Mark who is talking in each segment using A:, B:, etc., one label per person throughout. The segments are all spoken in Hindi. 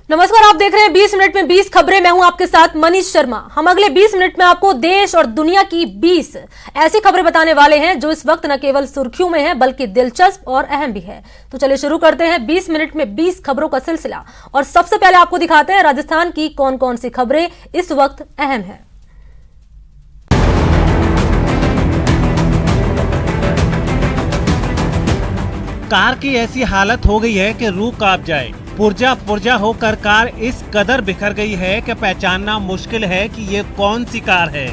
A: नमस्कार, आप देख रहे हैं 20 मिनट में 20 खबरें। मैं हूं आपके साथ मनीष शर्मा। हम अगले 20 मिनट में आपको देश और दुनिया की 20 ऐसी खबरें बताने वाले हैं जो इस वक्त न केवल सुर्खियों में है बल्कि दिलचस्प और अहम भी है। तो चलिए शुरू करते हैं 20 मिनट में 20 खबरों का सिलसिला। और सबसे पहले आपको दिखाते हैं राजस्थान की कौन कौन सी खबरें इस वक्त अहम है।
B: कार की ऐसी हालत हो गई है कि रूह कांप जाए। पुर्जा पुर्जा होकर कार इस कदर बिखर गई है कि पहचानना मुश्किल है कि ये कौन सी कार है।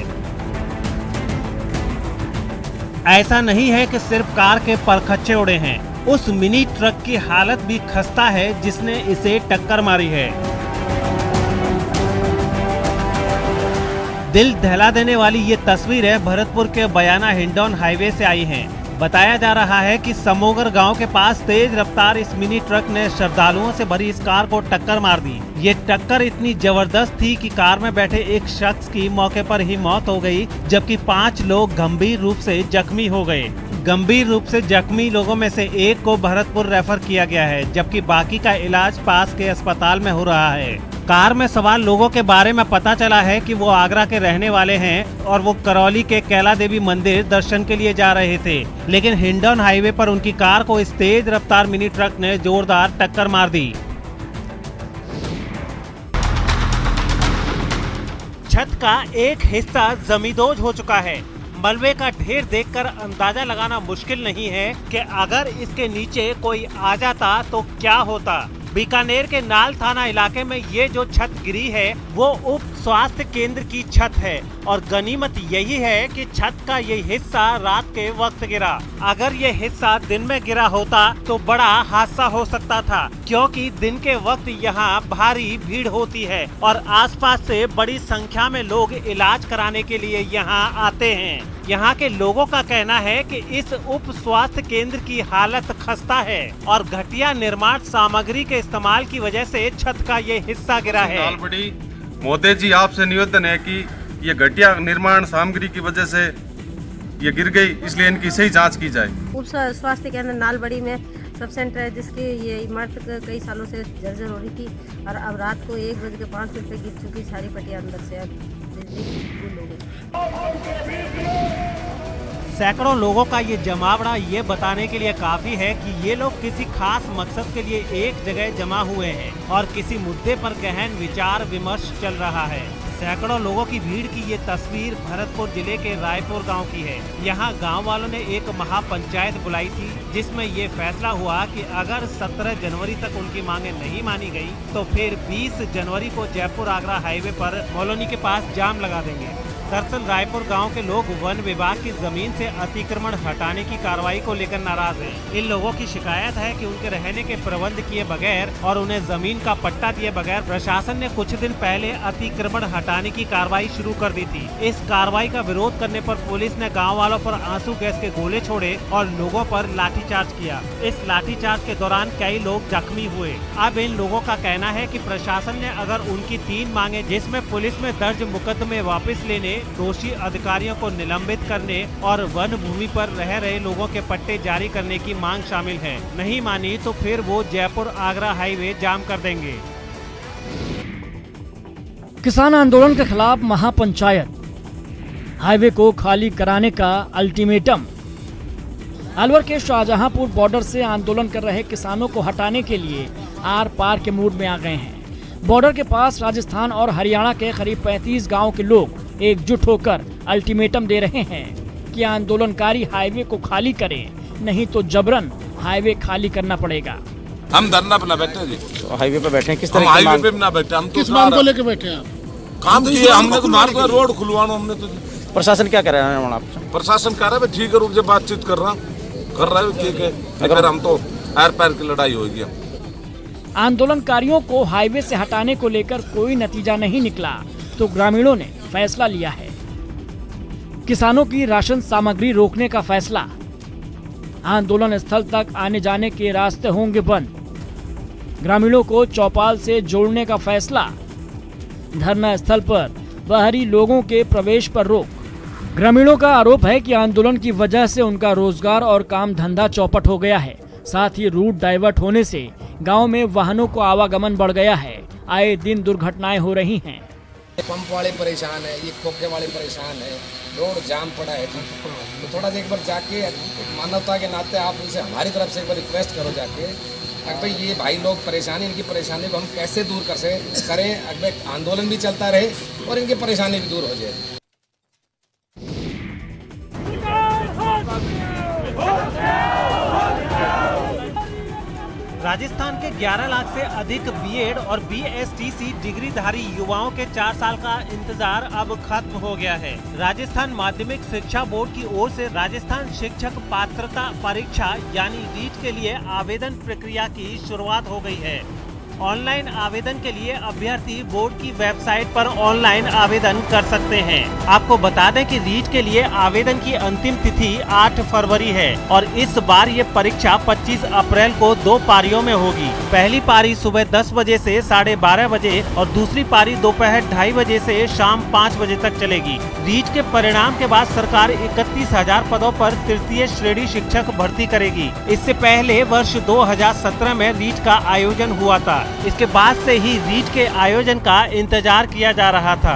B: ऐसा नहीं है कि सिर्फ कार के परखच्चे उड़े हैं, उस मिनी ट्रक की हालत भी खस्ता है जिसने इसे टक्कर मारी है। दिल दहला देने वाली ये तस्वीरें भरतपुर के बयाना हिंडौन हाईवे से आई हैं। बताया जा रहा है कि समोगर गांव के पास तेज रफ्तार इस मिनी ट्रक ने श्रद्धालुओं से भरी इस कार को टक्कर मार दी। ये टक्कर इतनी जबरदस्त थी कि कार में बैठे एक शख्स की मौके पर ही मौत हो गई, जबकि 5 लोग गंभीर रूप से जख्मी हो गए। गंभीर रूप से जख्मी लोगों में से एक को भरतपुर रेफर किया गया है, जबकि बाकी का इलाज पास के अस्पताल में हो रहा है। कार में सवार लोगों के बारे में पता चला है कि वो आगरा के रहने वाले हैं और वो करौली के कैला देवी मंदिर दर्शन के लिए जा रहे थे, लेकिन हिंडौन हाईवे पर उनकी कार को इस तेज रफ्तार मिनी ट्रक ने जोरदार टक्कर मार दी। छत का एक हिस्सा जमींदोज हो चुका है। मलबे का ढेर देखकर अंदाजा लगाना मुश्किल नहीं है कि अगर इसके नीचे कोई आ जाता तो क्या होता। बीकानेर के नाल थाना इलाके में ये जो छत गिरी है वो उप स्वास्थ्य केंद्र की छत है और गनीमत यही है कि छत का ये हिस्सा रात के वक्त गिरा। अगर ये हिस्सा दिन में गिरा होता तो बड़ा हादसा हो सकता था, क्योंकि दिन के वक्त यहाँ भारी भीड़ होती है और आसपास से बड़ी संख्या में लोग इलाज कराने के लिए यहाँ आते हैं। यहाँ के लोगों का कहना है कि इस उप स्वास्थ्य केंद्र की हालत खस्ता है और घटिया निर्माण सामग्री के इस्तेमाल की वजह से छत का ये हिस्सा गिरा है।
C: मोदी जी, आपसे निवेदन है कि ये घटिया निर्माण सामग्री की वजह से ये गिर गई, इसलिए इनकी सही जांच की जाए।
D: उप स्वास्थ्य केंद्र नालबड़ी में सब सेंटर है, जिसकी ये इमारत कई सालों से जर्जर हो रही थी और अब रात को 1:05 पे गिर चुकी सारी पट्टियां अंदर से। अब बिजली गुल हो गई।
B: सैकड़ों लोगों का ये जमावड़ा ये बताने के लिए काफी है कि ये लोग किसी खास मकसद के लिए एक जगह जमा हुए हैं और किसी मुद्दे पर गहन विचार विमर्श चल रहा है। सैकड़ों लोगों की भीड़ की ये तस्वीर भरतपुर जिले के रायपुर गांव की है। यहाँ गांव वालों ने एक महापंचायत बुलाई थी, जिसमें ये फैसला हुआ कि अगर 17 जनवरी तक उनकी मांगे नहीं मानी गई तो फिर 20 जनवरी को जयपुर आगरा हाईवे पर कॉलोनी के पास जाम लगा देंगे। दरअसल रायपुर गांव के लोग वन विभाग की जमीन से अतिक्रमण हटाने की कार्रवाई को लेकर नाराज हैं। इन लोगों की शिकायत है कि उनके रहने के प्रबंध किए बगैर और उन्हें जमीन का पट्टा दिए बगैर प्रशासन ने कुछ दिन पहले अतिक्रमण हटाने की कार्रवाई शुरू कर दी थी। इस कार्रवाई का विरोध करने पर पुलिस ने गाँव वालों पर आंसू गैस के गोले छोड़े और लोगों पर लाठीचार्ज किया। इस लाठीचार्ज के दौरान कई लोग जख्मी हुए। अब इन लोगों का कहना है कि प्रशासन ने अगर उनकी 3 मांगे, जिसमें पुलिस में दर्ज मुकदमे वापस लेने, दोषी अधिकारियों को निलंबित करने और वन भूमि पर रह रहे लोगों के पट्टे जारी करने की मांग शामिल है, नहीं मानी तो फिर वो जयपुर आगरा हाईवे जाम कर देंगे।
E: किसान आंदोलन के खिलाफ महापंचायत, हाईवे को खाली कराने का अल्टीमेटम। अलवर के शाहजहांपुर बॉर्डर से आंदोलन कर रहे किसानों को हटाने के लिए आर पार के मूड में आ गए हैं। बॉर्डर के पास राजस्थान और हरियाणा के करीब 35 गाँव के लोग एकजुट होकर अल्टीमेटम दे रहे हैं कि आंदोलनकारी हाईवे को खाली करें, नहीं तो जबरन हाईवे खाली करना पड़ेगा।
F: हम धरना पे ना बैठे जी,
G: तो हाईवे पे बैठे हैं। किस तरह
F: हाईवे पे ना बैठे, हम तो
H: किस मांग को लेके बैठे हैं आप?
F: काम किए हमने तो मार्ग का रोड खुलवाना हमने तो।
G: प्रशासन क्या कर रहा है वहाँ?
F: प्रशासन कह रहा है ठीक है, रुक जा, बातचीत कर रहा है, ठीक है, अगर हम तो आर पार की लड़ाई होगी।
E: आंदोलनकारियों को हाईवे से हटाने को लेकर कोई नतीजा नहीं निकला तो ग्रामीणों ने फैसला लिया है। किसानों की राशन सामग्री रोकने का फैसला, आंदोलन स्थल तक आने जाने के रास्ते होंगे बंद, ग्रामीणों को चौपाल से जोड़ने का फैसला, धरना स्थल पर बाहरी लोगों के प्रवेश पर रोक। ग्रामीणों का आरोप है कि आंदोलन की वजह से उनका रोजगार और काम धंधा चौपट हो गया है। साथ ही रूट डाइवर्ट होने से गांव में वाहनों को आवागमन बढ़ गया है आए दिन दुर्घटनाएं हो रही हैं।
H: पंप वाले परेशान है, ये खोखे वाले परेशान है, रोड जाम पड़ा है। तो थोड़ा सा एक बार जाके मानवता के नाते आप उनसे हमारी तरफ से एक बार रिक्वेस्ट करो जाके, अगर ये भाई लोग परेशानी, इनकी परेशानी को हम कैसे दूर करें, अगर आंदोलन भी चलता रहे और इनकी परेशानी भी दूर हो जाए।
B: राजस्थान के 11 लाख से अधिक बीएड और बीएसटीसी डिग्रीधारी युवाओं के 4 साल का इंतजार अब खत्म हो गया है। राजस्थान माध्यमिक शिक्षा बोर्ड की ओर से राजस्थान शिक्षक पात्रता परीक्षा यानी रीट के लिए आवेदन प्रक्रिया की शुरुआत हो गई है। ऑनलाइन आवेदन के लिए अभ्यर्थी बोर्ड की वेबसाइट पर ऑनलाइन आवेदन कर सकते हैं। आपको बता दें कि रीट के लिए आवेदन की अंतिम तिथि 8 फरवरी है और इस बार ये परीक्षा 25 अप्रैल को 2 पारियों में होगी। पहली पारी सुबह 10 बजे से 12:30 बजे और दूसरी पारी दोपहर 2:30 बजे से शाम 5 बजे तक चलेगी। रीट के परिणाम के बाद सरकार 31,000 पदों पर तृतीय श्रेणी शिक्षक भर्ती करेगी। इससे पहले वर्ष 2017 में रीट का आयोजन हुआ था। इसके बाद से ही रीट के आयोजन का इंतजार किया जा रहा था।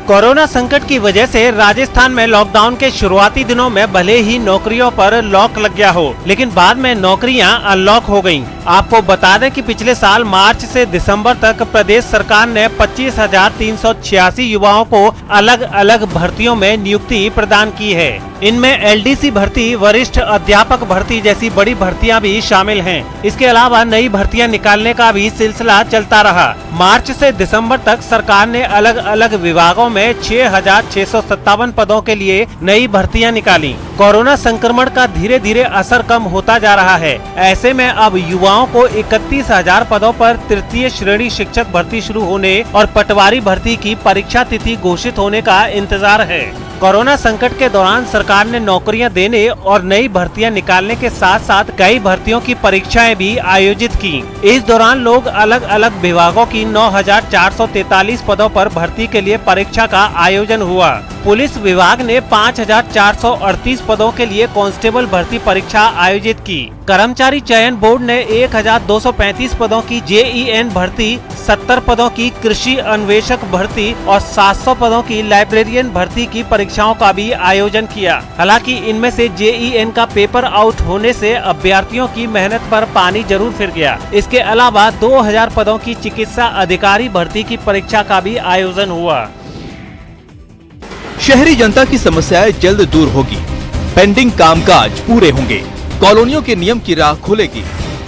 B: कोरोना संकट की वजह से राजस्थान में लॉकडाउन के शुरुआती दिनों में भले ही नौकरियों पर लॉक लग गया हो, लेकिन बाद में नौकरियां अनलॉक हो गयीं। आपको बता दें कि पिछले साल मार्च से दिसंबर तक प्रदेश सरकार ने 25,386 युवाओं को अलग अलग भर्तियों में नियुक्ति प्रदान की है। इनमें एलडीसी भर्ती, वरिष्ठ अध्यापक भर्ती जैसी बड़ी भर्तियां भी शामिल हैं। इसके अलावा नई भर्तियां निकालने का भी सिलसिला चलता रहा। मार्च से दिसंबर तक सरकार ने अलग अलग विभागों में 6,657 पदों के लिए नई भर्तियां निकाली। कोरोना संक्रमण का धीरे धीरे असर कम होता जा रहा है। ऐसे में अब युवाओं को 31,000 पदों पर तृतीय श्रेणी शिक्षक भर्ती शुरू होने और पटवारी भर्ती की परीक्षा तिथि घोषित होने का इंतजार है। कोरोना संकट के दौरान सरकार ने नौकरियां देने और नई भर्तियां निकालने के साथ साथ कई भर्तियों की परीक्षाएं भी आयोजित की। इस दौरान लोग अलग अलग विभागों की 9,443 पदों पर भर्ती के लिए परीक्षा का आयोजन हुआ। पुलिस विभाग ने 5,438 पदों के लिए कांस्टेबल भर्ती परीक्षा आयोजित की। कर्मचारी चयन बोर्ड ने 1,235 पदों की जेईएन भर्ती, 70 पदों की कृषि अन्वेषक भर्ती और 700 पदों की लाइब्रेरियन भर्ती की परीक्षाओं का भी आयोजन किया। हालांकि इनमें से जेईएन का पेपर आउट होने से अभ्यर्थियों की मेहनत पर पानी जरूर फिर गया। इसके अलावा 2,000 पदों की चिकित्सा अधिकारी भर्ती की परीक्षा का भी आयोजन हुआ।
I: शहरी जनता की समस्याएं जल्द दूर होगी, पेंडिंग कामकाज पूरे होंगे, कॉलोनियों के नियम की राह खुलेगी,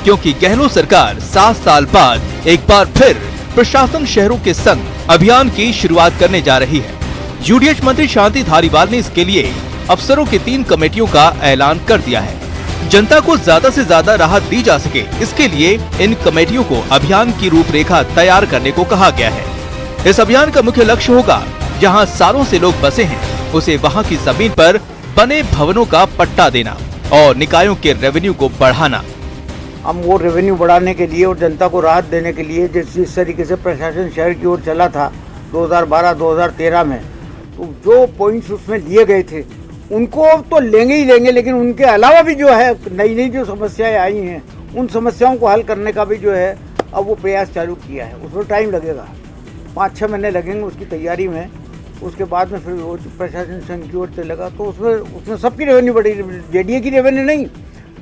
I: क्योंकि गहलोत सरकार 7 साल बाद एक बार फिर प्रशासन शहरों के संग अभियान की शुरुआत करने जा रही है। यूडीएच मंत्री शांति धारीवाल ने इसके लिए अफसरों की 3 कमेटियों का ऐलान कर दिया है। जनता को ज्यादा से ज्यादा राहत दी जा सके, इसके लिए इन कमेटियों को अभियान की रूपरेखा तैयार करने को कहा गया है। इस अभियान का मुख्य लक्ष्य होगा, जहां सालों से लोग बसे हैं उसे वहां की जमीन पर बने भवनों का पट्टा देना और निकायों के रेवेन्यू को बढ़ाना।
J: हम वो रेवेन्यू बढ़ाने के लिए और जनता को राहत देने के लिए जिस तरीके से प्रशासन शहर की ओर चला था 2012-2013 में, तो जो पॉइंट्स उसमें दिए गए थे उनको तो लेंगे ही लेंगे, लेकिन उनके अलावा भी जो है नई नई जो समस्याएं आई हैं उन समस्याओं को हल करने का भी जो है अब वो प्रयास चालू किया है। उसमें टाइम लगेगा, 5-6 महीने लगेंगे उसकी तैयारी में। उसके बाद में फिर वो प्रशासन संघ की ओर से लगा तो उसमें सबकी रेवेन्यू बढ़ेगी, जेडीए की रेवेन्यू नहीं,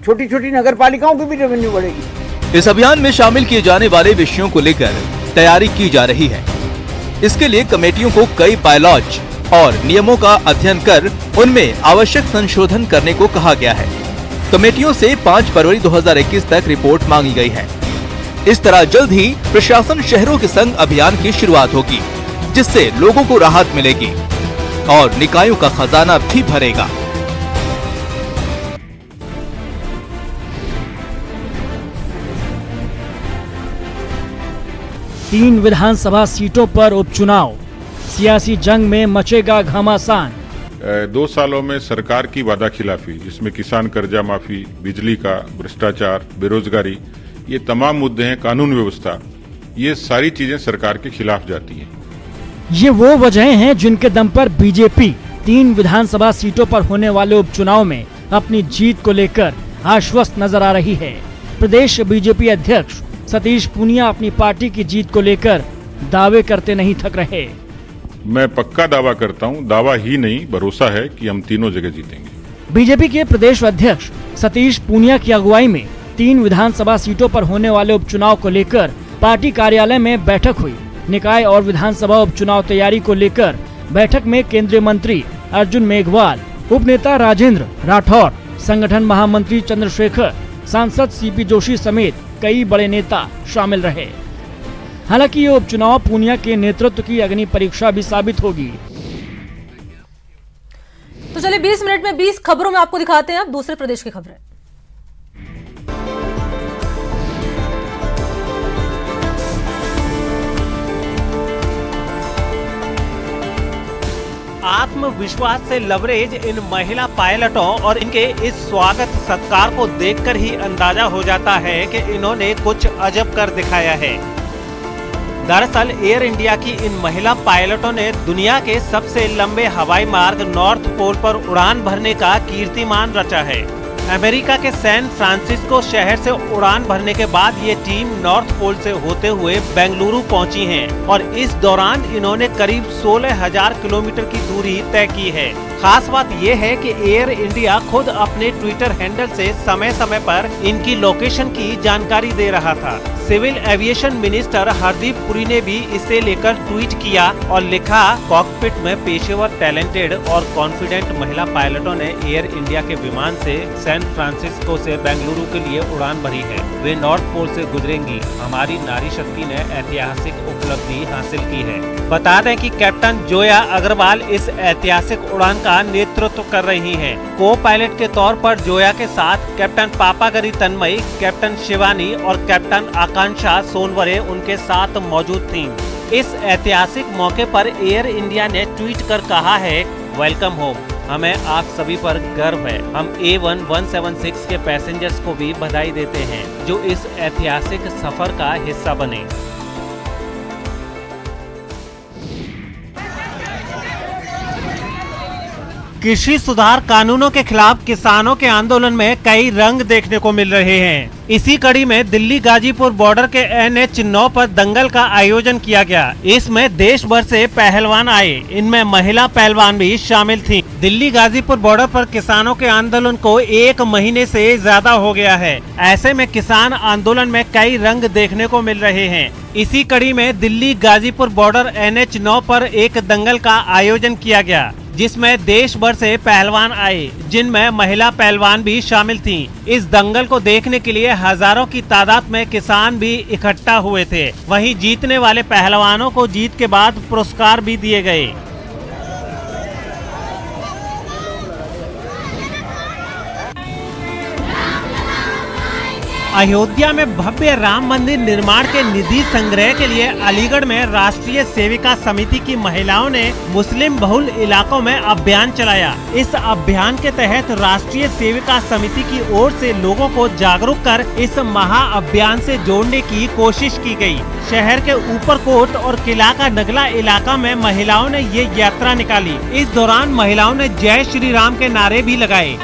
J: छोटी छोटी नगर पालिकाओं की भी रेवेन्यू बढ़ेगी।
I: इस अभियान में शामिल किए जाने वाले विषयों को लेकर तैयारी की जा रही है। इसके लिए कमेटियों को कई बायलॉज और नियमों का अध्ययन कर उनमें आवश्यक संशोधन करने को कहा गया है। कमेटियों से 5 फरवरी 2021 तक रिपोर्ट मांगी गई है। इस तरह जल्द ही प्रशासन शहरों के संग अभियान की शुरुआत होगी, जिससे लोगों को राहत मिलेगी और निकायों का खजाना भी भरेगा।
E: तीन विधानसभा सीटों पर उपचुनाव, सियासी जंग में मचेगा घमासान।
K: 2 सालों में सरकार की वादा खिलाफी, जिसमें किसान कर्जा माफी, बिजली का, भ्रष्टाचार, बेरोजगारी, ये तमाम मुद्दे हैं, कानून व्यवस्था, ये सारी चीजें सरकार के खिलाफ जाती हैं।
E: ये वो वजह हैं जिनके दम पर बीजेपी 3 विधानसभा सीटों पर होने वाले उपचुनाव में अपनी जीत को लेकर आश्वस्त नजर आ रही है। प्रदेश बीजेपी अध्यक्ष सतीश पूनिया अपनी पार्टी की जीत को लेकर दावे करते नहीं थक रहे।
K: मैं पक्का दावा करता हूं, दावा ही नहीं भरोसा है कि हम तीनों जगह जीतेंगे।
E: बीजेपी के प्रदेश अध्यक्ष सतीश पूनिया की अगुवाई में 3 विधानसभा सीटों पर होने वाले उपचुनाव को लेकर पार्टी कार्यालय में बैठक हुई। निकाय और विधानसभा उपचुनाव तैयारी को लेकर बैठक में केंद्रीय मंत्री अर्जुन मेघवाल, उपनेता राजेंद्र राठौर, संगठन महामंत्री चंद्रशेखर, सांसद सीपी जोशी समेत कई बड़े नेता शामिल रहे। हालांकि ये उपचुनाव पूनिया के नेतृत्व की अग्नि परीक्षा भी साबित होगी।
A: तो चलिए 20 मिनट में 20 खबरों में आपको दिखाते हैं अब दूसरे प्रदेश की खबरें।
B: आत्मविश्वास से लबरेज इन महिला पायलटों और इनके इस स्वागत सत्कार को देखकर ही अंदाजा हो जाता है कि इन्होंने कुछ अजब कर दिखाया है। दरअसल एयर इंडिया की इन महिला पायलटों ने दुनिया के सबसे लंबे हवाई मार्ग नॉर्थ पोल पर उड़ान भरने का कीर्तिमान रचा है। अमेरिका के सैन फ्रांसिस्को शहर से उड़ान भरने के बाद ये टीम नॉर्थ पोल से होते हुए बेंगलुरु पहुंची है और इस दौरान इन्होंने करीब 16,000 किलोमीटर की दूरी तय की है। खास बात यह है कि एयर इंडिया खुद अपने ट्विटर हैंडल से समय समय पर इनकी लोकेशन की जानकारी दे रहा था। Civil aviation minister Hardeep Puri ने भी इसे लेकर ट्वीट किया और लिखा, कॉकपिट में पेशेवर, टैलेंटेड और कॉन्फिडेंट महिला पायलटों ने एयर इंडिया के विमान से सैन फ्रांसिस्को से बेंगलुरु के लिए उड़ान भरी है। वे नॉर्थ पोल से गुजरेंगी। हमारी नारी शक्ति ने ऐतिहासिक उपलब्धि हासिल की है। बता दें कि कैप्टन जोया अग्रवाल इस ऐतिहासिक उड़ान का नेतृत्व कर रही हैं। को पायलट के तौर पर जोया के साथ कैप्टन पापागरी तन्मयी, कैप्टन शिवानी और कैप्टन आकांक्षा सोनवरे उनके साथ मौजूद थीं। इस ऐतिहासिक मौके पर एयर इंडिया ने ट्वीट कर कहा है, वेलकम होम। हमें आप सभी पर गर्व है। हम A1176 के पैसेंजर्स को भी बधाई देते हैं जो इस ऐतिहासिक सफर का हिस्सा बने। कृषि सुधार कानूनों के खिलाफ किसानों के आंदोलन में कई रंग देखने को मिल रहे हैं। इसी कड़ी में दिल्ली गाजीपुर बॉर्डर के NH 9 पर दंगल का आयोजन किया गया। इसमें देश भर से पहलवान आए, इनमें महिला पहलवान भी शामिल थीं। दिल्ली गाजीपुर बॉर्डर पर किसानों के आंदोलन को 1 महीने से ज्यादा हो गया है। ऐसे में किसान आंदोलन में कई रंग देखने को मिल रहे हैं। इसी कड़ी में दिल्ली गाजीपुर बॉर्डर NH 9 पर एक दंगल का आयोजन किया गया, जिसमें देश भर से पहलवान आए, जिनमें महिला पहलवान भी शामिल थीं। इस दंगल को देखने के लिए हजारों की तादाद में किसान भी इकट्ठा हुए थे। वहीं जीतने वाले पहलवानों को जीत के बाद पुरस्कार भी दिए गए। अयोध्या में भव्य राम मंदिर निर्माण के निधि संग्रह के लिए अलीगढ़ में राष्ट्रीय सेविका समिति की महिलाओं ने मुस्लिम बहुल इलाकों में अभियान चलाया। इस अभियान के तहत राष्ट्रीय सेविका समिति की ओर से लोगों को जागरूक कर इस महाअभियान से जोड़ने की कोशिश की गई। शहर के ऊपरकोट और किला का नगला इलाका में महिलाओं ने ये यात्रा निकाली। इस दौरान महिलाओं ने जय श्री राम के नारे भी लगाए।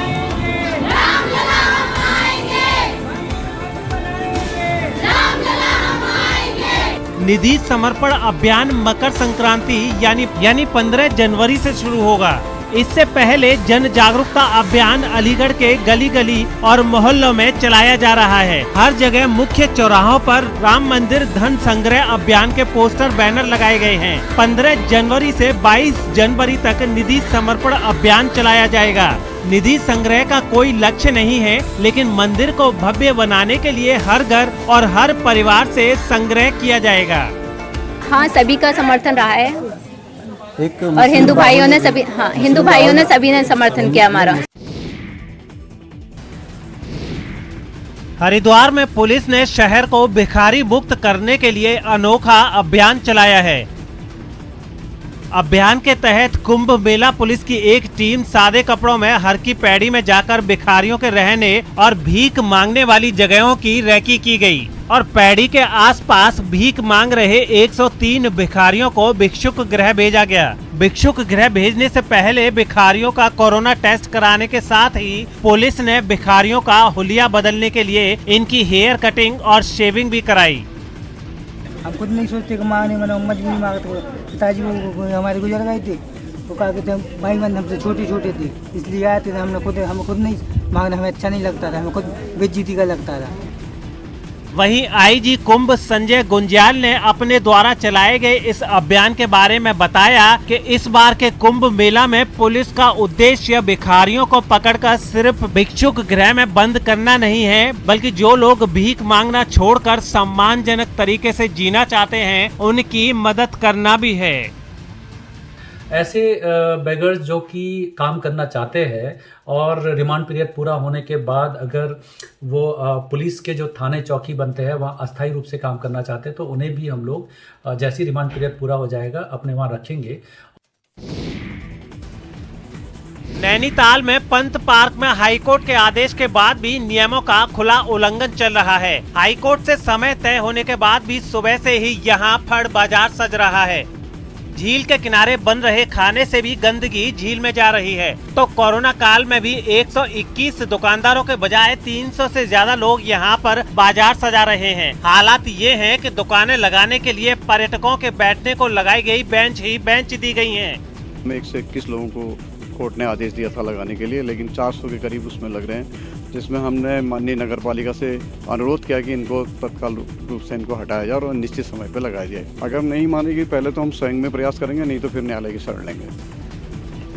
B: निधि समर्पण अभियान मकर संक्रांति यानी 15 जनवरी से शुरू होगा। इससे पहले जन जागरूकता अभियान अलीगढ़ के गली गली और मोहल्लों में चलाया जा रहा है। हर जगह मुख्य चौराहों पर राम मंदिर धन संग्रह अभियान के पोस्टर बैनर लगाए गए हैं। 15 जनवरी से 22 जनवरी तक निधि समर्पण अभियान चलाया जाएगा। निधि संग्रह का कोई लक्ष्य नहीं है, लेकिन मंदिर को भव्य बनाने के लिए हर घर और हर परिवार से संग्रह किया जाएगा।
L: हाँ, सभी का समर्थन रहा है और हिंदू भाइयों ने सभी ने समर्थन किया हमारा।
B: हरिद्वार में पुलिस ने शहर को भिखारी मुक्त करने के लिए अनोखा अभियान चलाया है। अभियान के तहत कुंभ मेला पुलिस की एक टीम सादे कपड़ों में हर की पैड़ी में जाकर भिखारियों के रहने और भीख मांगने वाली जगहों की रैकी की गई और पैड़ी के आसपास भीख मांग रहे 103 भिखारियों को भिक्षुक गृह भेजा गया। भिक्षुक गृह भेजने से पहले भिखारियों का कोरोना टेस्ट कराने के साथ ही पुलिस ने भिखारियों का हुलिया बदलने के लिए इनकी हेयर कटिंग और शेविंग भी कराई।
M: हम खुद नहीं सोचते कि माँ ने मना मजबूरी मांगा, तो पिताजी हमारे गुजर गए थे, तो कहा कहते भाई बहन हमसे छोटे छोटे थे इसलिए आए थे। हमें खुद नहीं मांगना, हमें अच्छा नहीं लगता था, हमें खुद बेइज्जती का लगता था।
B: वहीं आईजी कुंभ संजय गुंजियाल ने अपने द्वारा चलाए गए इस अभियान के बारे में बताया कि इस बार के कुंभ मेला में पुलिस का उद्देश्य भिखारियों को पकड़कर सिर्फ भिक्षुक गृह में बंद करना नहीं है, बल्कि जो लोग भीख मांगना छोड़कर सम्मानजनक तरीके से जीना चाहते हैं उनकी मदद करना भी है।
N: ऐसे बेगर्स जो कि काम करना चाहते हैं और रिमांड पीरियड पूरा होने के बाद अगर वो पुलिस के जो थाने चौकी बनते हैं वहाँ अस्थायी रूप से काम करना चाहते हैं, तो उन्हें भी हम लोग जैसे रिमांड पीरियड पूरा हो जाएगा अपने वहाँ रखेंगे।
B: नैनीताल में पंत पार्क में हाईकोर्ट के आदेश के बाद भी नियमों का खुला उल्लंघन चल रहा है। हाईकोर्ट से समय तय होने के बाद भी सुबह से ही यहाँ फड़ बाजार सज रहा है। झील के किनारे बन रहे खाने से भी गंदगी झील में जा रही है। तो कोरोना काल में भी 121 दुकानदारों के बजाय 300 से ज्यादा लोग यहाँ पर बाजार सजा रहे हैं। हालात ये हैं कि दुकानें लगाने के लिए पर्यटकों के बैठने को लगाई गई बेंच ही बेंच दी गई हैं।
O: 121 लोगों को कोर्ट ने आदेश दिया था लगाने के लिए, लेकिन 400 के करीब उसमें लग रहे हैं, जिसमें हमने माननीय नगर पालिका से अनुरोध किया कि इनको तत्काल रूप से इनको हटाया जाए और निश्चित समय पर लगाया जाए। अगर नहीं मानेगी पहले तो हम स्वयं में प्रयास करेंगे, नहीं तो फिर न्यायालय की शरण लेंगे।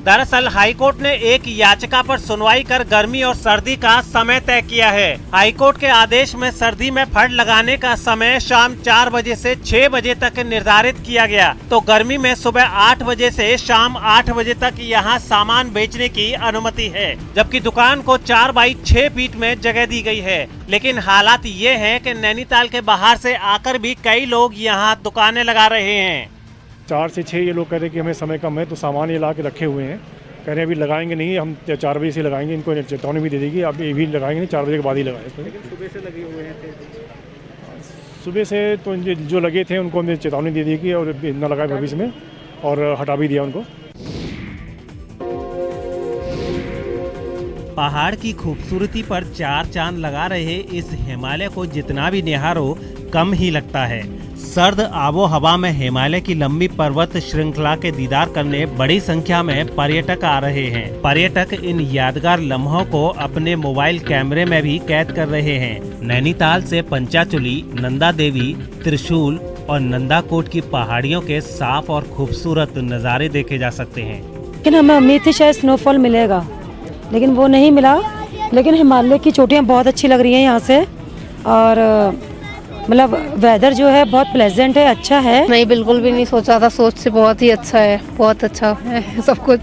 B: दरअसल हाईकोर्ट ने एक याचिका पर सुनवाई कर गर्मी और सर्दी का समय तय किया है। हाईकोर्ट के आदेश में सर्दी में फड़ लगाने का समय शाम 4 बजे से 6 बजे तक निर्धारित किया गया, तो गर्मी में सुबह 8 बजे से शाम 8 बजे तक यहाँ सामान बेचने की अनुमति है, जबकि दुकान को 4 बाई 6 फीट में जगह दी गई है। लेकिन हालात ये है कि नैनीताल के बाहर से आकर भी कई लोग यहाँ दुकानें लगा रहे हैं।
P: 4 से 6 ये लोग कह रहे हैं कि हमें समय कम है, तो सामान ये ला के रखे हुए हैं, कह रहे हैं अभी लगाएंगे नहीं, हम 4 बजे से लगाएंगे। इनको चेतावनी भी दे देगी, अब ये भी लगाएंगे नहीं, 4 बजे के बाद ही लगाए।
Q: सुबह से लगे हुए हैं,
P: सुबह से तो जो लगे थे उनको हमने चेतावनी दे दी कि और न लगाए भविष्य में, और हटा भी दिया उनको।
B: पहाड़ की खूबसूरती पर 4 चांद लगा रहे इस हिमालय को जितना भी निहारो कम ही लगता है। सर्द आबो हवा में हिमालय की लंबी पर्वत श्रृंखला के दीदार करने बड़ी संख्या में पर्यटक आ रहे हैं। पर्यटक इन यादगार लम्हों को अपने मोबाइल कैमरे में भी कैद कर रहे हैं। नैनीताल से पंचाचुली, नंदा देवी, त्रिशूल और नंदाकोट की पहाड़ियों के साफ और खूबसूरत नज़ारे देखे जा सकते हैं।
R: लेकिन हमें उम्मीद थी शायद स्नोफॉल मिलेगा, लेकिन वो नहीं मिला। लेकिन हिमालय की चोटियाँ बहुत अच्छी लग रही हैं यहाँ से, और मतलब वेदर जो है बहुत प्लेजेंट है, अच्छा है।
L: नहीं, बिल्कुल भी नहीं सोचा था, सोच से बहुत ही अच्छा है, बहुत अच्छा है सब कुछ।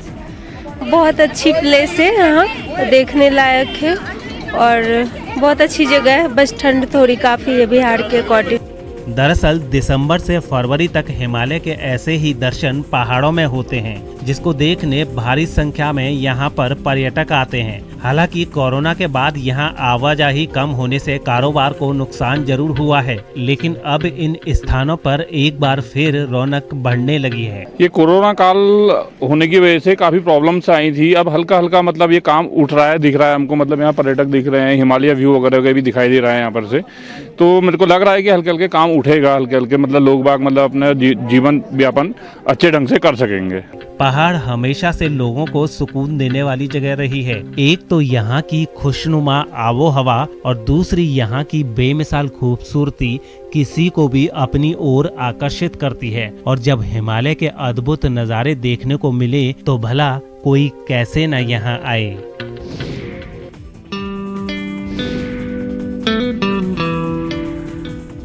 S: बहुत अच्छी प्लेस है, यहाँ देखने लायक है और बहुत अच्छी जगह है, बस ठंड थोड़ी काफ़ी है बिहार के अकॉर्डिंग।
B: दरअसल दिसंबर से फरवरी तक हिमालय के ऐसे ही दर्शन पहाड़ों में होते हैं, जिसको देखने भारी संख्या में यहाँ पर पर्यटक आते हैं। हालांकि कोरोना के बाद यहाँ आवाजाही कम होने से कारोबार को नुकसान जरूर हुआ है, लेकिन अब इन स्थानों पर एक बार फिर रौनक बढ़ने लगी है।
T: ये कोरोना काल होने की वजह से काफी प्रॉब्लम्स आई थी, अब हल्का हल्का मतलब ये काम उठ रहा है, दिख रहा है हमको, मतलब यहाँ पर्यटक दिख रहे हैं, हिमालय व्यू वगैरह भी दिखाई दे रहा है यहाँ पर से, तो मेरे को लग रहा है कि हल्के हल्के काम उठेगा, हल्के हल्के मतलब लोग बाग मतलब अपने जीवन व्यापन अच्छे ढंग से कर सकेंगे।
B: पहाड़ हमेशा से लोगों को सुकून देने वाली जगह रही है। एक तो यहाँ की खुशनुमा आबो हवा और दूसरी यहाँ की बेमिसाल खूबसूरती किसी को भी अपनी ओर आकर्षित करती है। और जब हिमालय के अद्भुत नज़ारे देखने को मिले तो भला कोई कैसे न यहाँ आए।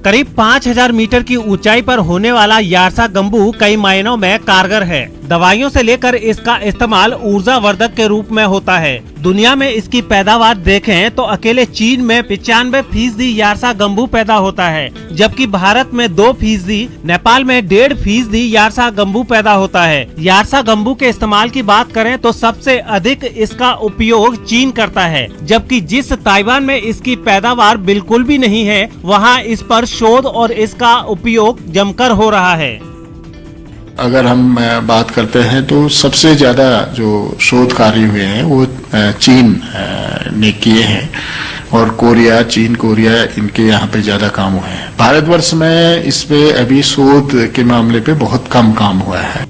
B: करीब 5000 मीटर की ऊंचाई पर होने वाला यारसा गंबू कई मायनों में कारगर है। दवाइयों से लेकर इसका इस्तेमाल ऊर्जावर्धक के रूप में होता है। दुनिया में इसकी पैदावार देखें तो अकेले चीन में 95% यारसा गंबू पैदा होता है, जबकि भारत में 2%, नेपाल में 1.5% यारसा गंबू पैदा होता है। यारसा गंबू के इस्तेमाल की बात करें तो सबसे अधिक इसका उपयोग चीन करता है, जबकि जिस ताइवान में इसकी पैदावार बिल्कुल भी नहीं है, वहाँ इस पर शोध और इसका उपयोग जमकर हो रहा है।
Q: अगर हम बात करते हैं तो सबसे ज़्यादा जो शोध कार्य हुए हैं वो चीन ने किए हैं और कोरिया, चीन, कोरिया, इनके यहाँ पे ज़्यादा काम हुए हैं। भारतवर्ष में इस पे अभी शोध के मामले पे बहुत कम काम हुआ है।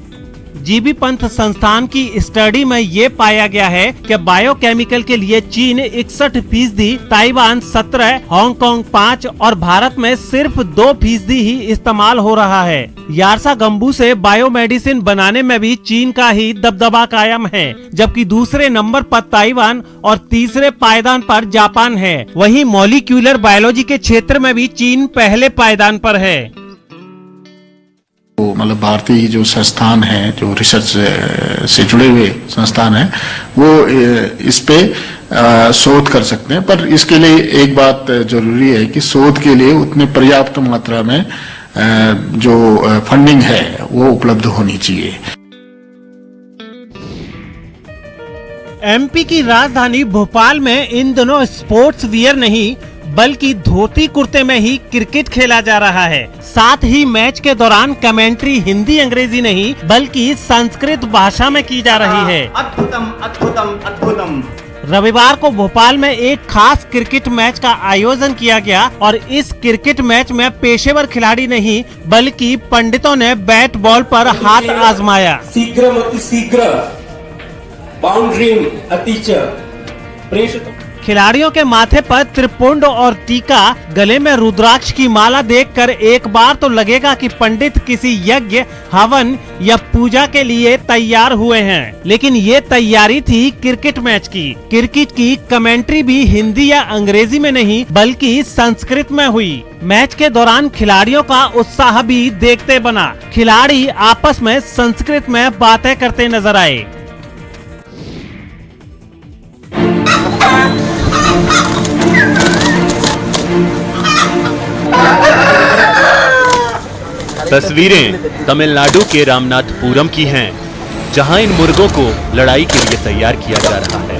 B: जीबी पंत संस्थान की स्टडी में ये पाया गया है कि बायोकेमिकल के लिए चीन 61%, ताइवान 17%, हांगकांग 5% और भारत में सिर्फ 2% ही इस्तेमाल हो रहा है। यार्सा गंबू से बायोमेडिसिन बनाने में भी चीन का ही दबदबा कायम है, जबकि दूसरे नंबर पर ताइवान और तीसरे पायदान पर जापान है। वहीं मॉलिक्यूलर बायोलॉजी के क्षेत्र में भी चीन पहले पायदान पर है।
Q: मतलब भारतीय जो संस्थान है, जो रिसर्च से जुड़े हुए संस्थान है, वो इस पे शोध कर सकते हैं, पर इसके लिए एक बात जरूरी है कि शोध के लिए उतने पर्याप्त मात्रा में जो फंडिंग है वो उपलब्ध होनी चाहिए।
B: एमपी की राजधानी भोपाल में इन दिनों स्पोर्ट्स वियर नहीं बल्कि धोती कुर्ते में ही क्रिकेट खेला जा रहा है। साथ ही मैच के दौरान कमेंट्री हिंदी अंग्रेजी नहीं बल्कि संस्कृत भाषा में की जा रही है।
U: अद्भुतम अद्भुतम अद्भुतम।
B: रविवार को भोपाल में एक खास क्रिकेट मैच का आयोजन किया गया और इस क्रिकेट मैच में पेशेवर खिलाड़ी नहीं बल्कि पंडितों ने बैट बॉल पर हाथ आजमाया।
U: शीघ्र शीघ्र बाउंड्री अतिच प्रेषित।
B: खिलाड़ियों के माथे पर त्रिपुंड और टीका, गले में रुद्राक्ष की माला देखकर एक बार तो लगेगा कि पंडित किसी यज्ञ, हवन या पूजा के लिए तैयार हुए हैं। लेकिन ये तैयारी थी क्रिकेट मैच की। क्रिकेट की कमेंट्री भी हिंदी या अंग्रेजी में नहीं बल्कि संस्कृत में हुई। मैच के दौरान खिलाड़ियों का उत्साह भी देखते बना। खिलाड़ी आपस में संस्कृत में बातें करते नजर आए।
I: तस्वीरें तमिलनाडु के रामनाथपुरम की हैं, जहां इन मुर्गों को लड़ाई के लिए तैयार किया जा रहा है।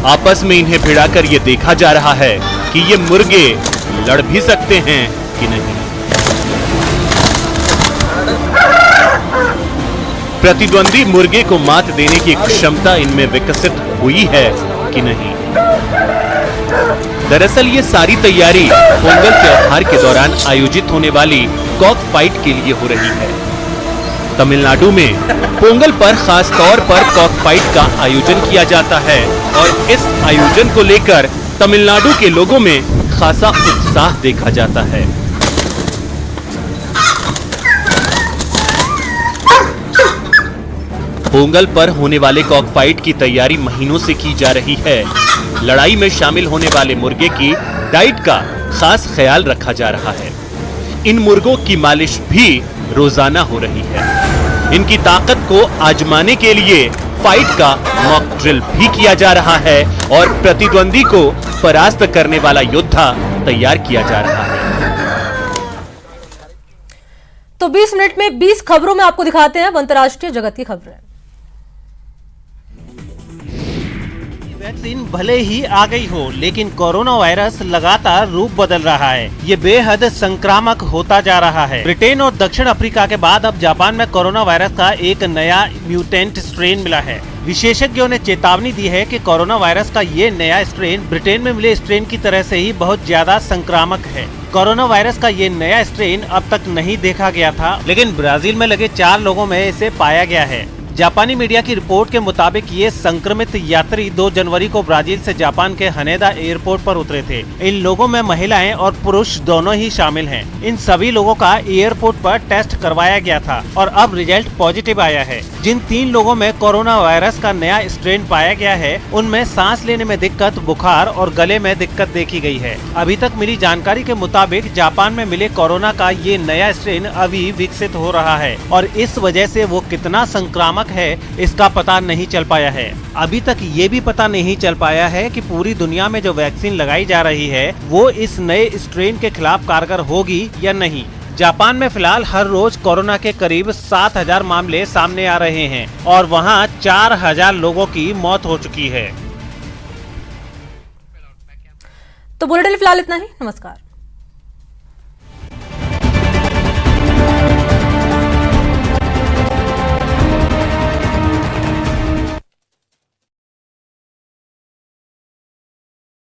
I: आपस में इन्हें भिड़ाकर ये देखा जा रहा है कि ये मुर्गे लड़ भी सकते हैं कि नहीं। प्रतिद्वंदी मुर्गे को मात देने की क्षमता इनमें विकसित हुई है कि नहीं। दरअसल ये सारी तैयारी पोंगल त्योहार के दौरान आयोजित होने वाली कॉक फाइट के लिए हो रही है। तमिलनाडु में पोंगल पर खास तौर पर कॉक फाइट का आयोजन किया जाता है और इस आयोजन को लेकर तमिलनाडु के लोगों में खासा उत्साह देखा जाता है। पोंगल पर होने वाले कॉक फाइट की तैयारी महीनों से की जा रही है। लड़ाई में शामिल होने वाले मुर्गे की डाइट का खास ख्याल रखा जा रहा है। इन मुर्गों की मालिश भी रोजाना हो रही है। इनकी ताकत को आजमाने के लिए फाइट का मॉक ड्रिल भी किया जा रहा है और प्रतिद्वंदी को परास्त करने वाला योद्धा तैयार किया जा रहा है।
A: तो 20 मिनट में 20 खबरों में आपको दिखाते हैं अंतर्राष्ट्रीय जगत की खबरें।
B: वैक्सीन भले ही आ गई हो, लेकिन कोरोना वायरस लगातार रूप बदल रहा है। ये बेहद संक्रामक होता जा रहा है। ब्रिटेन और दक्षिण अफ्रीका के बाद अब जापान में कोरोना वायरस का एक नया म्यूटेंट स्ट्रेन मिला है। विशेषज्ञों ने चेतावनी दी है कि कोरोना वायरस का ये नया स्ट्रेन ब्रिटेन में मिले स्ट्रेन की तरह से ही बहुत ज्यादा संक्रामक है। कोरोना वायरस का ये नया स्ट्रेन अब तक नहीं देखा गया था, लेकिन ब्राजील में लगे 4 लोगों में इसे पाया गया है। जापानी मीडिया की रिपोर्ट के मुताबिक ये संक्रमित यात्री 2 जनवरी को ब्राजील से जापान के हनेदा एयरपोर्ट पर उतरे थे। इन लोगों में महिलाएं और पुरुष दोनों ही शामिल हैं। इन सभी लोगों का एयरपोर्ट पर टेस्ट करवाया गया था और अब रिजल्ट पॉजिटिव आया है। जिन 3 लोगों में कोरोना वायरस का नया स्ट्रेन पाया गया है, उनमें सांस लेने में दिक्कत, बुखार और गले में दिक्कत देखी गई है। अभी तक मिली जानकारी के मुताबिक जापान में मिले कोरोना का ये नया स्ट्रेन अभी विकसित हो रहा है और इस वजह से वो कितना संक्रामक है इसका पता नहीं चल पाया है। अभी तक ये भी पता नहीं चल पाया है कि पूरी दुनिया में जो वैक्सीन लगाई जा रही है वो इस नए स्ट्रेन के खिलाफ कारगर होगी या नहीं। जापान में फिलहाल हर रोज कोरोना के करीब 7,000 मामले सामने आ रहे हैं और वहां 4,000 लोगों की मौत हो चुकी है।
A: तो बुलेटिन फिलहाल इतना ही। नमस्कार।